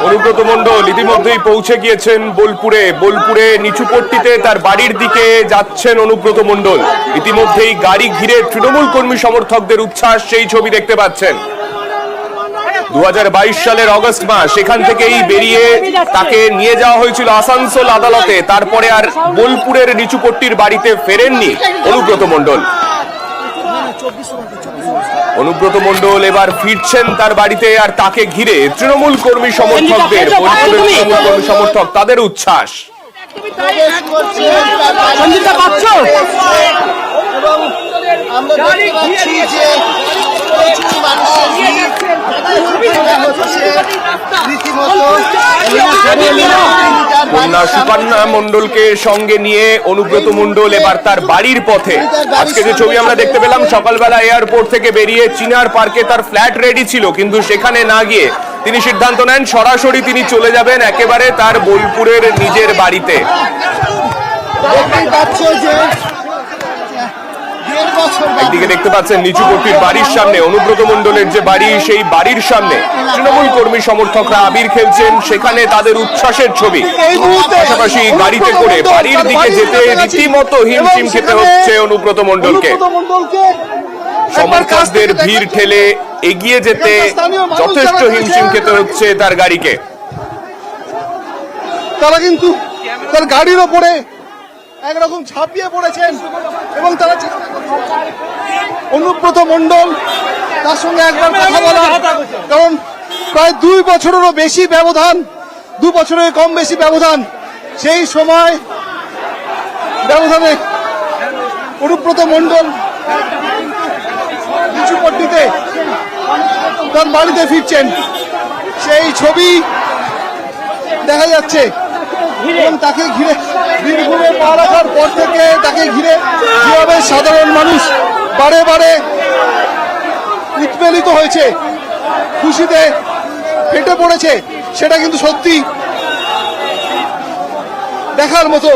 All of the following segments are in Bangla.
অনুব্রত মণ্ডল ইতিমধ্যেই পৌঁছে গিয়েছেন বোলপুরে নিচুপট্টিতে তার বাড়ির দিকে যাচ্ছেন অনুব্রত মণ্ডল। ইতিমধ্যেই গাড়ি ঘিরে তৃণমূল কর্মী সমর্থকদের উচ্ছ্বাস, সেই ছবি দেখতে পাচ্ছেন। 2022 সালের অগস্ট মাস সেখান থেকেই বেরিয়ে তাকে নিয়ে যাওয়া হয়েছিল আসানসোল আদালতে, তারপরে আর বোলপুরের নিচুপট্টির বাড়িতে ফেরেননি অনুব্রত মণ্ডল। অনুব্রত মণ্ডল এবার ফিরছেন তার বাড়িতে, আর তাকে ঘিরে তৃণমূল কর্মী সমর্থকদের, বোলপুরের তৃণমূল কর্মী সমর্থক তাদের উচ্ছ্বাস। কন্যা সুকন্যা মণ্ডলকে সঙ্গে নিয়ে অনুব্রত মণ্ডল এবার তার বাড়ির পথে। আজকে যে ছবি আমরা দেখতে পেলাম, সকালবেলা এয়ারপোর্ট থেকে বেরিয়ে চিনার পার্কে তার ফ্ল্যাট রেডি ছিল, কিন্তু সেখানে না গিয়ে তিনি সিদ্ধান্ত নেন সরাসরি তিনি চলে যাবেন একেবারে তার বোলপুরের নিজের বাড়িতে। একদিকে দেখতে পাচ্ছেন নিচুপট্টির বাড়ির সামনে অনুব্রত মণ্ডলের যে বাড়ি, সেই বাড়ির সামনে তৃণমূল কর্মী সমর্থকরা আবির খেলছেন, সেখানে তাদের উচ্ছ্বাসের ছবি। পাশাপাশি গাড়িতে করে বাড়ির দিকে যেতে রীতিমতো হিমশিম খেতে হচ্ছে অনুব্রত মণ্ডলকে। সমর্থকদের ভিড় ঠেলে এগিয়ে যেতে যথেষ্ট হিমশিম খেতে হচ্ছে তার গাড়িকে। তারা কিন্তু তার গাড়ির ওপরে একরকম ঝাঁপিয়ে পড়েছেন এবং তারা অনুব্রত মণ্ডল তার সঙ্গে একবার কথা বলা, কারণ প্রায় 2 বছরেরও বেশি ব্যবধান, 2 বছরের কম বেশি ব্যবধান, সেই সময় ব্যবধানে অনুব্রত মণ্ডল নিচুপট্টিতে তার বাড়িতে ফিরছেন, সেই ছবি দেখা যাচ্ছে। এবং তাকে ঘিরে বীরভূমে পা রাখার পর থেকে তাকে ঘিরে যেভাবে সাধারণ মানুষ বারে বারে উৎপেলিত হয়েছে, খুশিতে ফেটে পড়েছে, সেটা কিন্তু সত্যি দেখার মতো।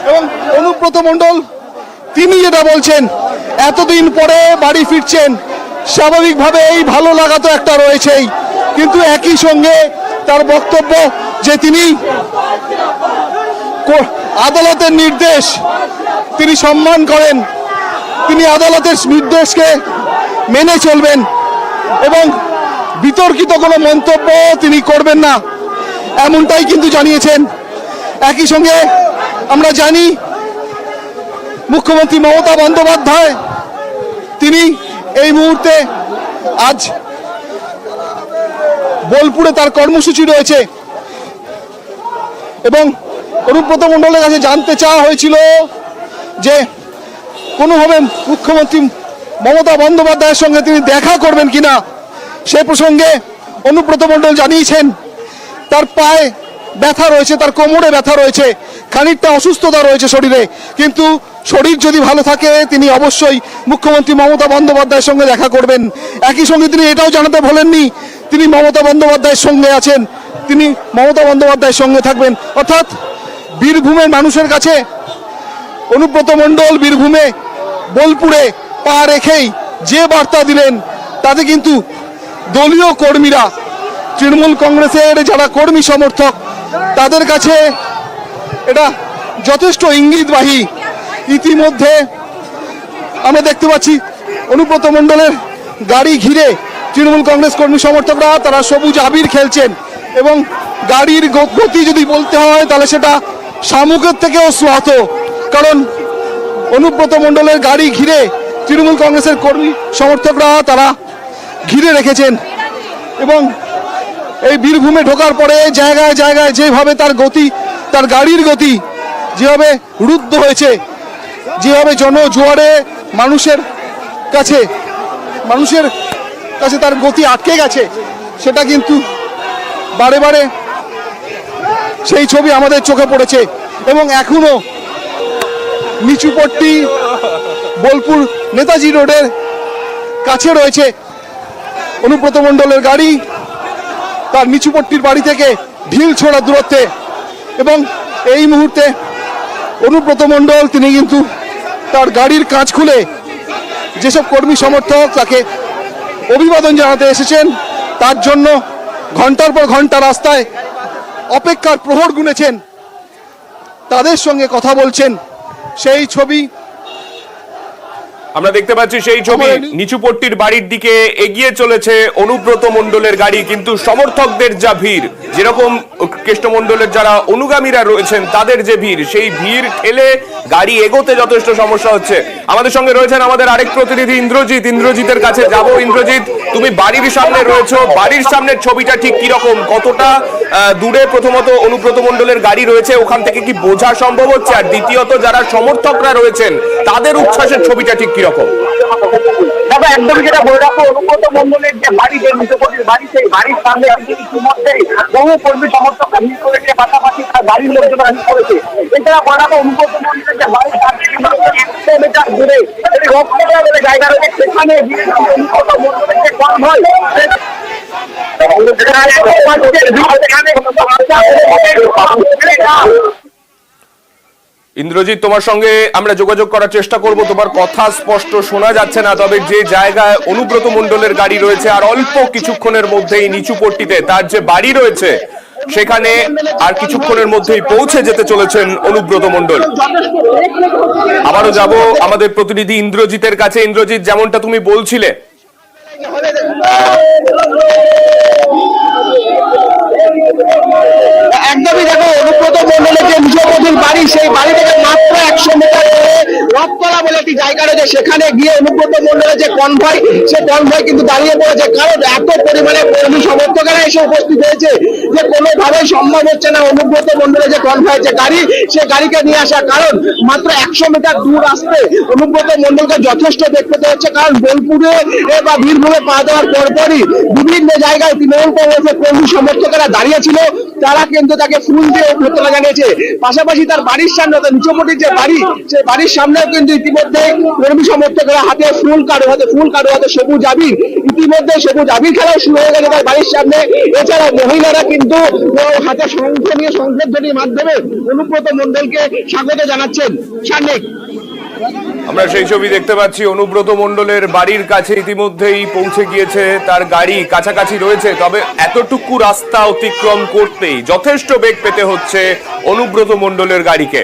এবং অনুব্রত মণ্ডল তিনি যেটা বলছেন, এতদিন পরে বাড়ি ফিরছেন, স্বাভাবিকভাবে এই ভালো লাগা তো একটা রয়েছেই, কিন্তু একই সঙ্গে তার বক্তব্য যে তিনি আদালতের নির্দেশ তিনি সম্মান করেন, তিনি আদালতের নির্দেশকে মেনে চলবেন এবং বিতর্কিত কোনো মন্তব্য তিনি করবেন না, এমনটাই কিন্তু জানিয়েছেন। একই সঙ্গে আমরা জানি মুখ্যমন্ত্রী মমতা বন্দ্যোপাধ্যায় তিনি এই মুহূর্তে আজ বোলপুরে তার কর্মসূচি রয়েছে এবং অনুব্রত মণ্ডলের কাছে জানতে চাওয়া হয়েছিল যে কোনোভাবে মুখ্যমন্ত্রী মমতা বন্দ্যোপাধ্যায়ের সঙ্গে তিনি দেখা করবেন কিনা। সে প্রসঙ্গে অনুব্রত মণ্ডল জানিয়েছেন তার পায়ে ব্যথা রয়েছে, তার কোমরে ব্যথা রয়েছে, খানিকটা অসুস্থতা রয়েছে শরীরে, কিন্তু শরীর যদি ভালো থাকে তিনি অবশ্যই মুখ্যমন্ত্রী মমতা বন্দ্যোপাধ্যায়ের সঙ্গে দেখা করবেন। একই সঙ্গে তিনি এটাও জানাতে ভোলেননি তিনি মমতা বন্দ্যোপাধ্যায়ের সঙ্গে আছেন, তিনি মমতা বন্দ্যোপাধ্যায়ের সঙ্গে থাকবেন। অর্থাৎ বীরভূমের মানুষের কাছে অনুব্রত মণ্ডল বীরভূমে বোলপুরে পা রেখেই যে বার্তা দিলেন, তাতে কিন্তু দলীয় কর্মীরা, তৃণমূল কংগ্রেসের যারা কর্মী সমর্থক, তাদের কাছে এটা যথেষ্ট ইঙ্গিতবাহী। ইতিমধ্যে আমরা দেখতে পাচ্ছি অনুব্রত মণ্ডলের গাড়ি ঘিরে তৃণমূল কংগ্রেস কর্মী সমর্থকরা তারা সবুজ আবির খেলছেন এবং গাড়ির গতি যদি বলতে হয় তাহলে সেটা শামুকের থেকেও শ্রান্ত, কারণ অনুব্রত মণ্ডলের গাড়ি ঘিরে তৃণমূল কংগ্রেসের কর্মী সমর্থকরা তারা ঘিরে রেখেছেন এবং এই বীরভূমে ঢোকার পরে জায়গায় জায়গায় যেভাবে তার গতি, তার গাড়ির গতি যেভাবে রুদ্ধ হয়েছে, যেভাবে জনজোয়ারে মানুষের কাছে তার গতি আটকে গেছে, সেটা কিন্তু বারে বারে সেই ছবি আমাদের চোখে পড়েছে। এবং এখনো নিচুপট্টি বোলপুর নেতাজি রোডের কাছে রয়েছে অনুব্রত মণ্ডলের গাড়ি তার নিচুপট্টির বাড়ি থেকে ঢিল ছোড়া দূরত্বে, এবং এই মুহূর্তে অনুব্রত মণ্ডল তিনি কিন্তু তার গাড়ির কাঁচ খুলে যেসব কর্মী সমর্থক তাকে অভিবাদন জানাতে এসেছেন তার জন্য ঘন্টার পর ঘন্টা রাস্তায় অপেক্ষার প্রহর গুনেছেন, তাদের সঙ্গে কথা বলছেন সেই ছবি আমরা দেখতে পাচ্ছি। সেই ছবি, নিচুপট্টির বাড়ির দিকে এগিয়ে চলেছে অনুব্রত মণ্ডলের গাড়ি, কিন্তু সমর্থকদের যা ভিড়, যেরকম কৃষ্ণ মণ্ডলের যারা অনুগামীরা রয়েছেন তাদের যে ভিড়, সেই ভিড় ঠেলে গাড়ি এগোতে যথেষ্ট সমস্যা হচ্ছে। আমাদের সঙ্গে রয়েছেন আমাদের আরেক প্রতিনিধি ইন্দ্রজিৎ। ইন্দ্রজিতের কাছে যাব। ইন্দ্রজিৎ, তুমি বাড়ির সামনে রয়েছো, বাড়ির সামনের ছবিটা ঠিক কিরকম, কতটা দূরে প্রথমত অনুব্রত মণ্ডলের গাড়ি রয়েছে, ওখান থেকে কি বোঝা সম্ভব হচ্ছে? আর দ্বিতীয়ত যারা সমর্থকরা রয়েছেন তাদের উচ্ছ্বাসের ছবিটা ঠিক কিরকম? দেখো, একদমই যেটা বলে রাখো, অনুব্রত মণ্ডলের যে বাড়ি, যে নিচুপট্টির বাড়ি, সেই বাড়ির সামনে ইতিমধ্যেই বহু কর্মী সমর্থকরা ভিড় করেছে, পাশাপাশি তার বাড়ির লোকজনরা ভিড় করেছে। এছাড়া বলে রাখো, অনুব্রত মণ্ডলের যে বাড়ির সামনে 100 মিটার দূরে রক্তটা বলে জায়গা রয়েছে, সেখানে অনুব্রত মণ্ডলের যে কনভয় ইন্দ্রজিৎ, তোমার সঙ্গে আমরা যোগাযোগ করার চেষ্টা করব। তোমার কথা স্পষ্ট শোনা যাচ্ছে না, তবে যে জায়গায় অনুব্রত মণ্ডলের গাড়ি রয়েছে আর অল্প কিছুক্ষণের মধ্যেই নিচুপট্টিতে তার যে বাড়ি রয়েছে সেখানে আর কিছুক্ষণের মধ্যেই পৌঁছে যেতে চলেছেন অনুব্রত মণ্ডল। আবারও যাব আমাদের প্রতিনিধি ইন্দ্রজিতের কাছে। ইন্দ্রজিৎ, যেমনটা তুমি বলছিলে, একদমই দেখো, অনুব্রত মণ্ডলের যে নিচুপট্টির বাড়ি, সেই বাড়ি থেকে মাত্র 100 মিটার দূরে রথতলা বলে একটি জায়গা রয়েছে, সেখানে গিয়ে অনুব্রত মণ্ডলের যে কনভয়, সে কনভয় কিন্তু দাঁড়িয়ে পড়েছে। কারণ এত পরিমাণে কর্মী সমর্থকেরা এসে উপস্থিত হয়েছে যে কোনোভাবেই সম্ভব হচ্ছে না অনুব্রত মণ্ডলের যে কনভয়, যে গাড়ি, সে গাড়িকে নিয়ে আসা। কারণ মাত্র 100 মিটার দূর আসতে অনুব্রত মণ্ডলকে যথেষ্ট বেগ পেতে হচ্ছে। কারণ বোলপুরে বা বীরভূমে পা দেওয়ার পরপরই বিভিন্ন জায়গায় তৃণমূল কংগ্রেসের কর্মী সমর্থকেরা দাঁড়িয়েছিল, তারা কিন্তু তাকে ফুল দিয়ে অভ্যর্থনা জানিয়েছে। পাশাপাশি তার বাড়ির সামনে, নিচুপট্টির যে বাড়ি, সেই বাড়ির সামনেও কিন্তু ইতিমধ্যে কর্মী সমর্থকেরা হাতে ফুল কারো হাতে সবুজ আবির, ইতিমধ্যে সবুজ আবির খেলাও শুরু হয়ে গেছে তার বাড়ির সামনে। এছাড়া মহিলারা কিন্তু হাতে শঙ্খ নিয়ে শঙ্খধ্বনির মাধ্যমে অনুব্রত মণ্ডলকে স্বাগত জানাচ্ছেন। সান্নিক, আমরা সেই ছবি দেখতে পাচ্ছি। অনুব্রত মণ্ডলের বাড়ির কাছে ইতিমধ্যেই পৌঁছে গিয়েছে, তার গাড়ি কাছাকাছি রয়েছে, তবে এতটুকু রাস্তা অতিক্রম করতেই যথেষ্ট বেগ পেতে হচ্ছে অনুব্রত মণ্ডলের গাড়িকে।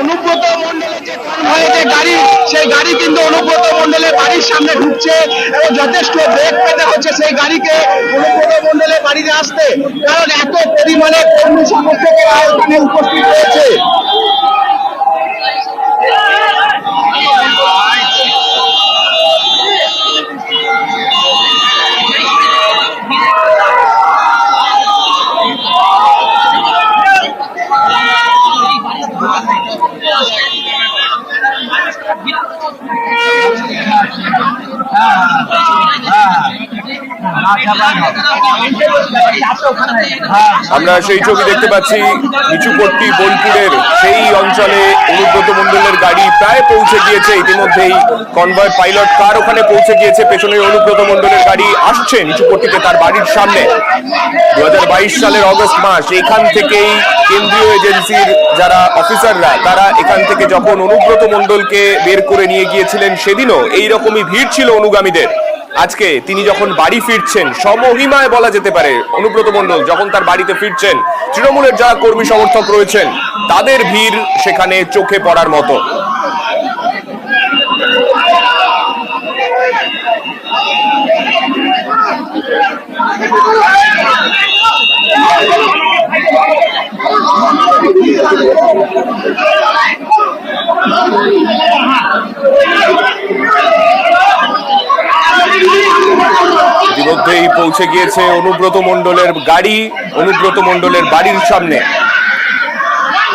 অনুব্রত মণ্ডলের যে কনভয়ের যে গাড়ি, সেই গাড়ি কিন্তু অনুব্রত মণ্ডলের বাড়ির সামনে ঢুকছে এবং যথেষ্ট বেগ পেতে হচ্ছে সেই গাড়িকে অনুব্রত মণ্ডলের বাড়িতে আসতে। কারণ এত পরিমাণে কর্মী সমর্থকেরা এখানে উপস্থিত রয়েছে। আমরা সেই ছবি দেখতে পাচ্ছি, নিচুপট্টি বোলপুরের সেই অঞ্চলে অনুব্রত মণ্ডলের গাড়ি প্রায় পৌঁছে গিয়েছে। ইতিমধ্যেই কনভয় পাইলট কার ওখানে পৌঁছে গিয়েছে, পেছনে অনুব্রত মণ্ডলের গাড়ি আসছে নিচুপট্টিতে তার বাড়ির সামনে। 2022 সালের অগস্ট মাস, এখান থেকেই কেন্দ্রীয় এজেন্সির যারা অফিসাররা তারা এখান থেকে যখন অনুব্রত মণ্ডলকে বের করে নিয়ে গিয়েছিলেন, সেদিনও এইরকমই ভিড় ছিল অনুগামীদের। আজকে তিনি যখন বাড়ি ফিরছেন, সমহিমায় বলা যেতে পারে, অনুব্রত মণ্ডল যখন তার বাড়িতে ফিরছেন, তৃণমূলের যারা কর্মী সমর্থক রয়েছেন তাদের ভিড় সেখানে চোখে পড়ার মতো। ইতিমধ্যেই পৌঁছে গিয়েছে অনুব্রত মণ্ডলের গাড়ি অনুব্রত মণ্ডলের বাড়ির সামনে।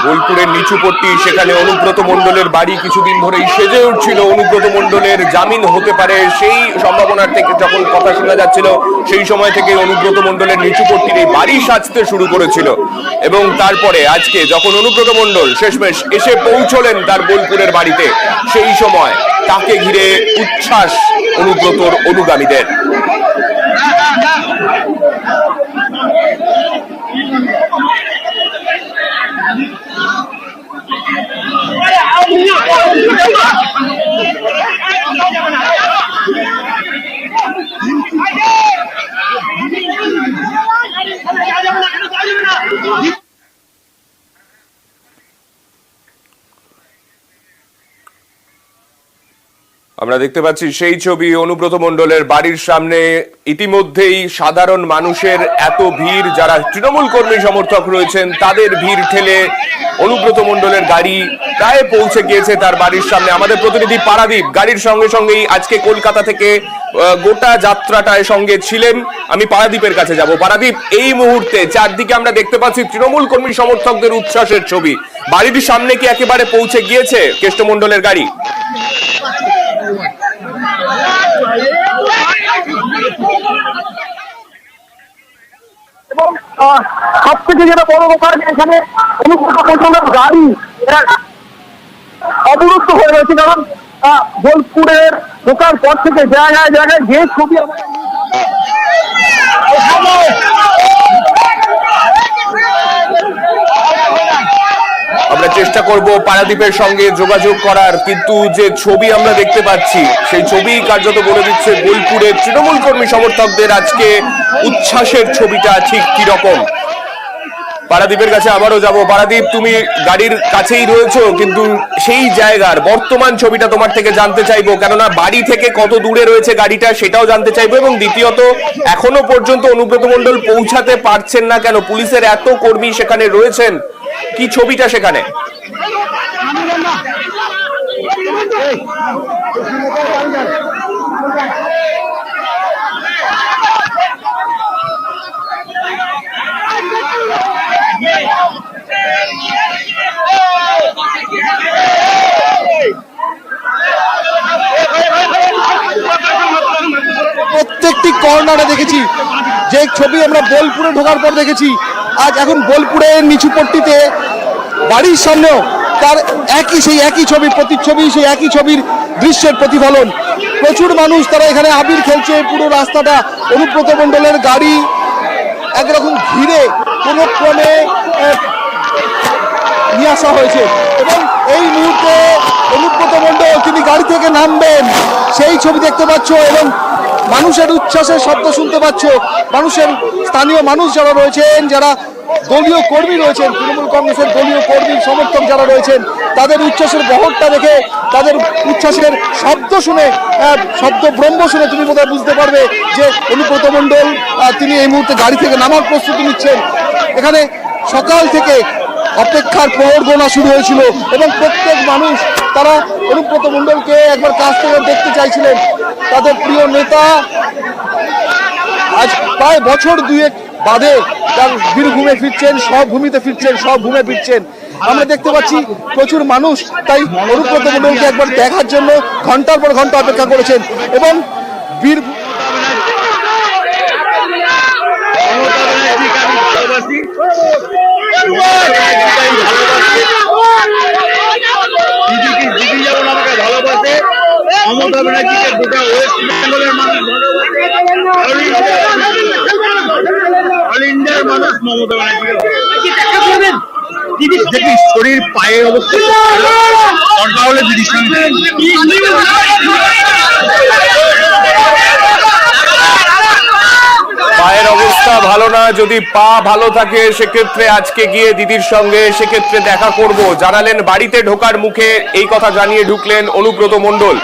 বোলপুরের নিচুপট্টি, সেখানে অনুব্রত মণ্ডলের বাড়ি কিছুদিন ধরেই সেজে উঠছিল। অনুব্রত মণ্ডলের জামিন হতে পারে সেই সম্ভাবনার থেকে যখন কথা শোনা যাচ্ছিল, সেই সময় থেকে অনুব্রত মণ্ডলের নিচুপট্টির এই বাড়ি সাজতে শুরু করেছিল। এবং তারপরে আজকে যখন অনুব্রত মণ্ডল শেষমেশ এসে পৌঁছলেন তার বোলপুরের বাড়িতে, সেই সময় তাকে ঘিরে উচ্ছ্বাস অনুব্রতর অনুগামীদের। আমরা দেখতে পাচ্ছি সেই ছবি অনুব্রত মণ্ডলের বাড়ির সামনে। ইতিমধ্যেই সাধারণ মানুষের এত ভিড়, যারা তৃণমূল কর্মী সমর্থক রয়েছেন তাদের ভিড় ঠেলে অনুব্রত মণ্ডলের গাড়ি প্রায় পৌঁছে গিয়েছে তার বাড়ির সামনে। আমাদের প্রতিনিধি পারাদীপ গাড়ির সঙ্গে সঙ্গেই আজকে কলকাতা থেকে গোটা যাত্রাটায় সঙ্গে ছিলেন। আমি পারাদীপের কাছে যাব। পারাদীপ, এই মুহূর্তে চারদিকে আমরা দেখতে পাচ্ছি তৃণমূল কর্মী সমর্থকদের উচ্ছ্বাসের ছবি। বাড়ির সামনে কি একেবারে পৌঁছে গিয়েছে কেষ্ট মণ্ডলের গাড়ি? এবং সব থেকে যেটা বড় ব্যাপার, এখানে অনুপ্রবেশের গাড়ি অবরুদ্ধ হয়ে রয়েছে। কারণ বোলপুরের ঢোকার পর থেকে জায়গায় জায়গায় যে ছবি আমরা চেষ্টা করব পারাদীপের সঙ্গে যোগাযোগ করার, কিন্তু যে ছবি আমরা দেখতে পাচ্ছি সেই ছবি কার্যত বলে দিচ্ছে বোলপুরের তৃণমূল কর্মী সমর্থকদের আজকে উচ্ছ্বাসের ছবিটা ঠিক কি রকম। পারাদীপের কাছে আবারও যাব। পারাদীপ, তুমি গাড়ির কাছেই রয়েছো, কিন্তু সেই জায়গার বর্তমান ছবিটা তোমার থেকে জানতে চাইবো, কেননা বাড়ি থেকে কত দূরে রয়েছে গাড়িটা সেটাও জানতে চাইবো। এবং দ্বিতীয়ত, এখনো পর্যন্ত অনুব্রত মণ্ডল পৌঁছাতে পারছেন না কেন? পুলিশের এত কর্মী সেখানে রয়েছেন, কি ছবিটা সেখানে? প্রত্যেকটি কর্নারে দেখেছি, যে ছবি আমরা বোলপুরে ঢোকার পর দেখেছি, আজ এখন বোলপুরের নিচুপট্টিতে বাড়ির সামনেও তার সেই একই ছবি, প্রতিচ্ছবি, সেই একই ছবির দৃশ্যের প্রতিফলন। প্রচুর মানুষ তারা এখানে আবির খেলছে। পুরো রাস্তাটা অনুব্রত মণ্ডলের গাড়ি একরকম ঘিরে কোনো ক্রমে নিয়ে আসা হয়েছে। এবং এই মুহূর্তে অনুব্রত মণ্ডল তিনি গাড়ি থেকে নামবেন, সেই ছবি দেখতে পাচ্ছ। এবং মানুষের উচ্ছ্বাসের শব্দ শুনতে পাচ্ছ। মানুষের, স্থানীয় মানুষ যারা রয়েছেন, যারা দলীয় কর্মী রয়েছেন, তৃণমূল কংগ্রেসের দলীয় কর্মী সমর্থক যারা রয়েছেন, তাদের উচ্ছ্বাসের বহরটা দেখে, তাদের উচ্ছ্বাসের শব্দ শুনে, শব্দ ব্রহ্ম শুনে তুমি বোধহয় বুঝতে পারবে যে অনুব্রত মণ্ডল তিনি এই মুহূর্তে গাড়ি থেকে নামার প্রস্তুতি নিচ্ছেন। এখানে সকাল থেকে অপেক্ষার প্রহর গোনা শুরু হয়েছিল এবং প্রত্যেক মানুষ তারা অনুব্রত মণ্ডলকে একবার কাছ থেকে দেখতে চাইছিলেন। তাদের প্রিয় নেতা আজ প্রায় বছর দুয়েক বাদে তার বীরভূমে ফিরছেন, সবভূমিতে ফিরছেন, সবভূমে ফিরছেন। আমরা দেখতে পাচ্ছি প্রচুর মানুষ তাই অনুব্রত মণ্ডলকে একবার দেখার জন্য ঘন্টার পর ঘন্টা অপেক্ষা করেছেন। এবং বীরভূম যেমন আমাকে ভালোবাসে, মমতা ব্যানার্জিকে গোটা ওয়েস্ট বেঙ্গলের মানুষ অল ইন্ডিয়ার মানুষ মমতা ব্যানার্জিকে দেখি। শরীর পায়ে অবস্থা দরকার হলে দিদির সঙ্গে পায়ের অবস্থা ভালো না, যদি পা ভালো থাকে সেক্ষেত্রে আজকে গিয়ে দিদির সঙ্গে সেক্ষেত্রে দেখা করব জানালেন। বাড়িতে ঢোকার মুখে এই কথা জানিয়ে ঢুকলেন অনুব্রত মণ্ডল।